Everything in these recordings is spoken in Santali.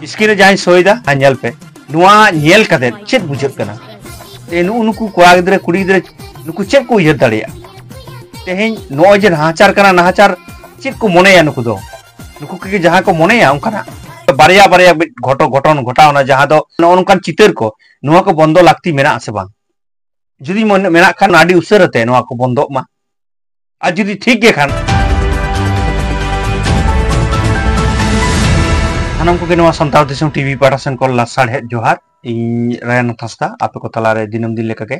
स्क्रीन जहाँ सोईदा नेल पे नुआ नेल कते चेत बुझत कना ते नुकु कोड़ा गिद्रे कुड़ी गिद्रे नुकु चेत को उयहर दाड़िया तेहें नो जे नाहाचार कना नाहाचार चेत को मोनेया नुकु दो नुकु के जहाँ को मोनेया उनका बारिया बारिया घटन घटावना जहाँ दो नौनकान चितर को नुआ को बंदो लागती मेना से बांग जुदी मेना खान आडी उसरते नुआ को बंदो मा आ जुदी ठीक गे खान सानाम को नवा सानताल दिसम टीवी पाठासन को लासाड़ हे जोहार इन रायन थास्ता आपे को तलारे दिनम दिन लेका के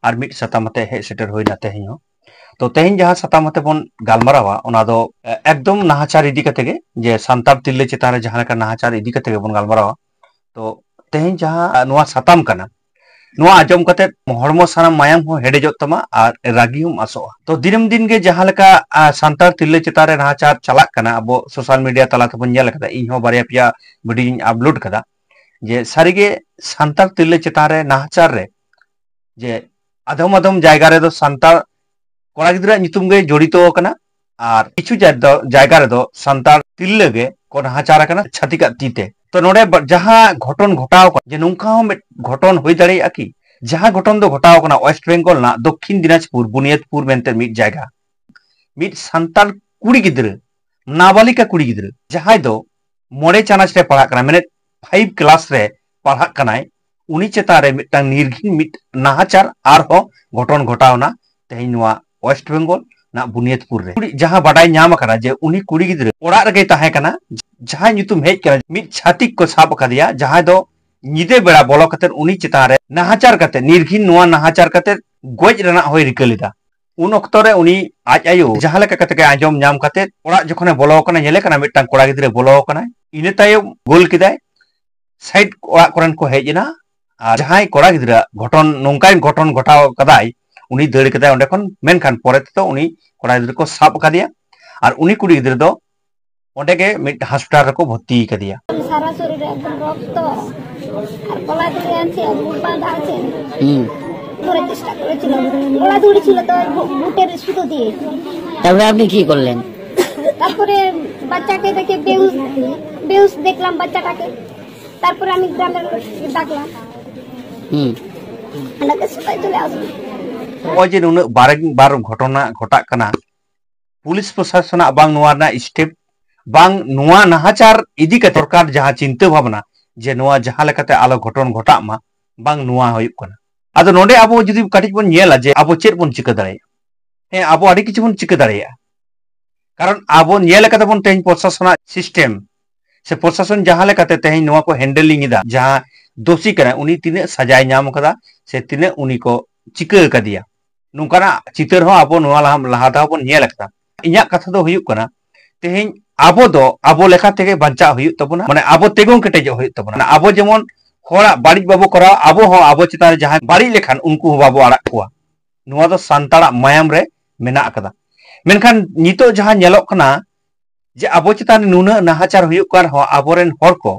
आर मिट सतामते हे सेटर होइना तेहें हो तो तेहें जहाँ सतामते बन गालमारावा ओना दो एकदम नाहाचार इदी कते गे जे सानताल तिल्ले चेतान रे जहाँ लेका नाहाचार इदी कते गे बन गालमारावा तो तेहें जहाँ नवा सताम कना नुआ आजम कते हड़मो सानाम मायाम हो हेडेजोग तमा आर रागियुम आसोआ तो दिनम दिन गे जहाँ लेका सानताल तिल्ले चेतान रे नाहाचार चलाक कना अब सोशल मीडिया तला तबन नेल कदा इन हो बारिया पिया वीडियो अपलोड कदा जे सारिगे सानताल तिल्ले चेतान रे नाहाचार रे जे आदम आदम जायगा रे दो सानताल कोड़ा गिद्रा नितुम गे जड़ितो कना आर किछु जायगा रे दो सानताल तिल्ले गे को नाहाचार कना छातिका तीते तो नोडे जहाँ घटन घटाव जे नुंका हो घटन होई दाड़ेया कि जहाँ घटन दो घटाव कना वेस्ट बेंगल ना दक्षिण दिनाजपुर बुनियादपुर मेनते मिट जायगा मिट सानताल कुड़ी गिद्रा नाबालिका कुड़ी गिद्रा जहाँ दो मोड़े चानाच रे पढ़ा कना मेने 5 क्लास रे पढ़ा कनाय उनी चेतान रे मिटटांग निर्घिन मिट नाहाचार आर हो घटन घटावना तेहें नुआ वेस्ट बेंगल ना बुनियादपुर रे जहाँ बाडाय नाम कना जे उनी कुड़ी गिद्रा ओड़ा रे ताहे कना जहाँ नितुम हेज कना मिट छातिक को साब कदिया जहाँ दो निदे बेड़ा बोलो कते उनी चेतान रे नाहाचार कते निर्घिन नुआ नाहाचार कते गोज रेना होय रिका लेदा उन ऑक्तो रे उनी आज आयो जहाँ लेका कते के आजम नाम कते ओड़ा जखने बोलो कना नेले कना मिटटांग कोड़ा गिद्रा बोलो कना इने तायम गोल किदाय साइड ओड़ा कोरन को हेजना आर जहाँ कोड़ा गिद्रा घटन नोंकाइन घटन घटाव कदाय उनी दड़ कदाय ओंडे खन मेनखान परे तो उनी कोड़ा गिद्रा को साब कदिया आर उनी कुड़ी गिद्रा दो ओंडे के मिट हॉस्पिटल रे को भर्ती कदिया सारा शरीर रे रक्त आर कोला दिले आनছে বাঁধা আছে ধরে চেষ্টা করেছিল ওলা দৌড়ি ছিল তো বুটের সুতো দিয়ে তারপরে আপনি কি করলেন তারপরে বাচ্চাকে দেখে বেউস দেখলাম বাচ্চাটাকে তারপরে আমি গ্রামের ডাকলাম আমাকে সবাই চলে আসলো ওই যে নুন বারবার ঘটনা ঘটাক কানা पुलिस प्रशासन बांग नुआ ना स्टेप बांग नुआ नाहाचार इदी कते सरकार जहाँ चिंता भावना जे नुआ जहाँ लेकाते आलो घटन घटा मा बांग नुआ होयुक कना आदो नोडे आबो जुदी काटिज बन नेला जे आबो चेद बन चिका दाड़ेया हे आबो आडी किछु बन चिका दाड़ेया कारण आबो नेल कते बन तेज प्रशासन सिस्टम से प्रशासन जहाँ लेकाते तेज नुआ को हैंडलिंग इदा जहाँ दोषी कना उनी तिने सजाय नाम कदा से तिने उनी को चिका कदिया नुकाना चितर हो आबो नुआ लहा दा बन नेल कदा इन्या कथा दो हुयुक कना तेहें आबो दो आबो लेखा तेगे बंचा हुयुक तबना माने आबो तेगों केटेजो हुयुक तबना आबो जेमन होड़ा बाड़ी बाबो करा आबो हो आबो चितान जहां बाड़ी लेखान उनको बाबो आड़ा कुआ नुआ दो सानताड़ा मायाम रे मेना कदा मेनखान नितो जहां नेलोक कना जे आबो चितान नुना नाहाचार हुयुक कार हो आबोरेन होड़ को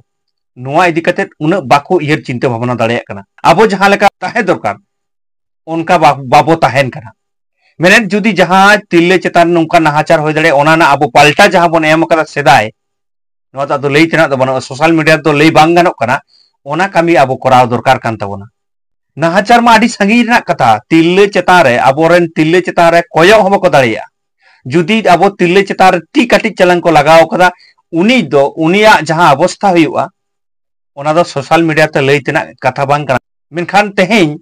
नुआ इदी कते उना बाको इयर चिंता भावना दाड़ेया कना आबो जहां लेका ताहे दरकार उनका बाबो ताहेन कना मेने जुदी जहाँ तिल्ले चेतान नौका नाहाचार हो दाड़े ओना ना आबो पाल्टा जहाँ बन एम कदा सेदाय नोआ ता दो लई तेना दो बनो सोशल मीडिया दो लई बांग गानोक कना ओना कामी आबो कराव दरकार कान ताबोना नाहाचार मा आडी सांगी रेना कथा तिल्ले चेतान रे आबोरेन तिल्ले चेतान रे कोयो हो बको दाड़ेया जुदी आबो तिल्ले चेतान रे टी काटी चलन को लगाव कदा उनी दो उनिया जहाँ अवस्था हुयुआ ओना दो सोशल मीडिया ते लई तेना कथा बांग कना मेनखान तेहें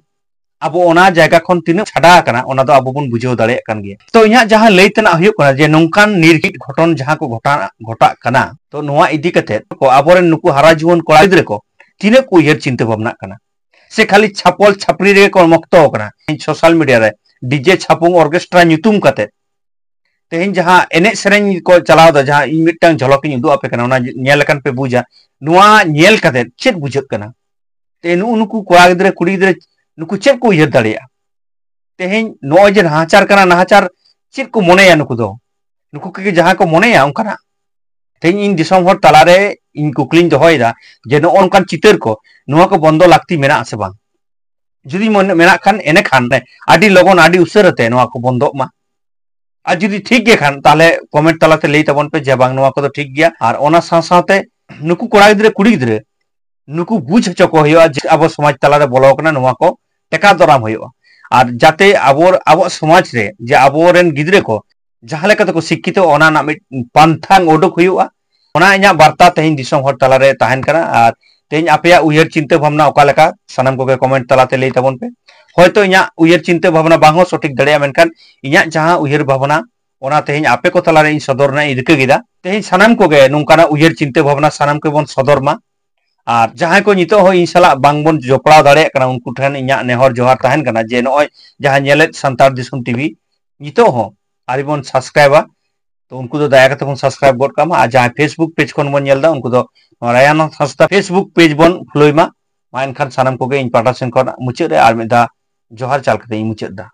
आबो ओना जायगा खन तीन छाड़ा कना ओना दो आबो बन बुझाव दाड़ेया कान गया तो इहा जहां लई तेना हुयुक कना जे नोंकान निर्घित घटन जहां को घटा कना तो नोआ इदी कते को आबोरेन नुकु हारा जीवन कोड़ा गिद्रे को तीन को उयहर चिंता भावना कना से खाली छापल छापरी रे को मक्तो कना सोशल मीडिया रे डीजे छापुंग ऑर्केस्ट्रा न्युतुम कते तेहें जहां एने सेरेन को चलाव दा जहां इन मिटटांग झलक इन उदु आपे कना ओना नेल कन पे बुझा नोआ नेल कते चेद बुझत कना ते नुकु कोड़ा गिद्रे कुड़ी गिद्रे नुकु चेद को उयहर दाड़ेया तेहें नो जे नाहाचार कना नाहाचार चेद को मोनेया नुकु दो नुकु के जहां को मोनेया उनकाना तेहें इन दिसम हर तलारे इन कुकलिन दोहयदा जे नो अनकान चितर को नुआ को बंदो लागती मेना से बांग जुदी मेना खान एने खान आडी लगन आडी उसरते नुआ को बंदो मा आ जुदी ठीक गे खान ताले कमेंट तलाते लई तबन पे जे बांग नुआ को तो ठीक गया और ओना साथ साथे नुकु कोड़ा गिद्रे कुड़ी गिद्रे नुकु बुझ हचो को हुआ अब समाज तलारे बोलो कना नोवा को टेका दराम हुआ और जाते अब समाज रे जे अबोरेन गिद्रे को जहां लेका को शिक्षित ओना ना पांथांग ओडक हुआ ओना इना वार्ता तेहिन दिसम हर तलारे तहन कना और तेहिन आपया उयहर चिंता भावना ओका लेका सनम को कमेंट तलाते लई ताबोन पे होयतो इना उयहर चिंता भावना बांगो सठिक दड़िया मेनखान इना जहां उयहर भावना ओना तेहिन आपे को तलारे इन सदरना इदके गिदा तेहिन सनम को गे नुंकाना उयहर चिंता भावना सनम को बन सदरमा और जहां को नितो हो इन साला बांगबन जोपड़ा दाड़े कना उनको ठन इना नेहर जोहार तहन कना जे नय जहां नेलेत संतार दिसम टीवी नितो हो आरिबन सब्सक्राइबा तो उनको तो दया करते सब्सक्राइब गोड कामा और जहां फेसबुक पेज को बन नेलदा उनको तो रायान हंसदा फेसबुक पेज बन फॉलोइमा मा एनखान सानम को गे इन पाटा सेन खन मुचाद रे आर मिदा जोहार चाल कते मुचाद दा।